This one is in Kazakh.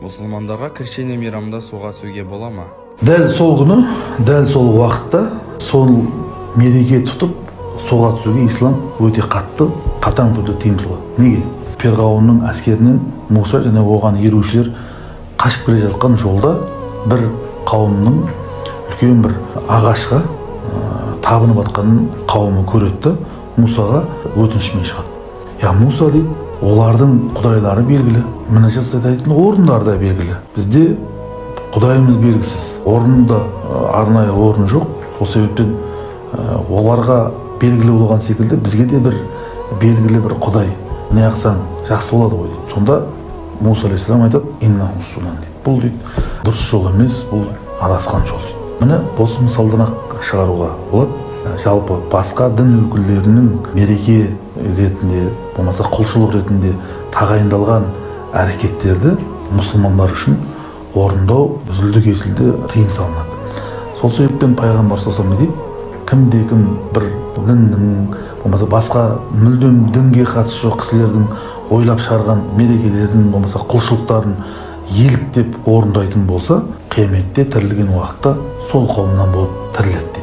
Мұсылмандарға крещение мейрамында суға түсуге бола ма? Дәл сол күні, дәл сол уақытта, сол мереке тұтып суға түсуге ислам өте қатаң түрде тыйым салады. Неге? Перғауынның әскерінен Муса және оған ерушілер қашып келе жатқан жолда бір қауымның үлкен бір ағашқа табынып жатқанын қауымы көреді, Мусаға өтінішімен шығады. Муса дейді, олардың құдайлары белгілі, мінәжат айтатын орындары да белгілі. Бізде құдайымыз белгісіз, орында арнайы орын жоқ. Сол себептен оларға белгілі болған секілді бізге де бір белгілі бір құдай не қылсаң жақсы болады ғой дейді. Сонда Муса алейхиссалам айтады, иннаху сунан дейді. Бұл дейді дұрыс жол емес, бұл адасқан жол дейді. Міне осы мысалдан шығаруға болады. Жалпы басқа дін өкілдерінің мереке ретінде, болмаса құлшылық ретінде тағайындалған әрекеттерді мұсылмандар үшін орындау үзілді-кесілді тыйым салынады. Сол себептен пайғамбар саллаллаху алейхи дейді, кімде-кім бір діннің, болмаса басқа мүлдем дінге қатысы жоқ кісілердің ойлап шығарған мерекелерін, болмаса құлшылықтарын еліктеп орындайтын болса, қияметте тірілген уақытта сол қауымнан болып тіріледі дейді.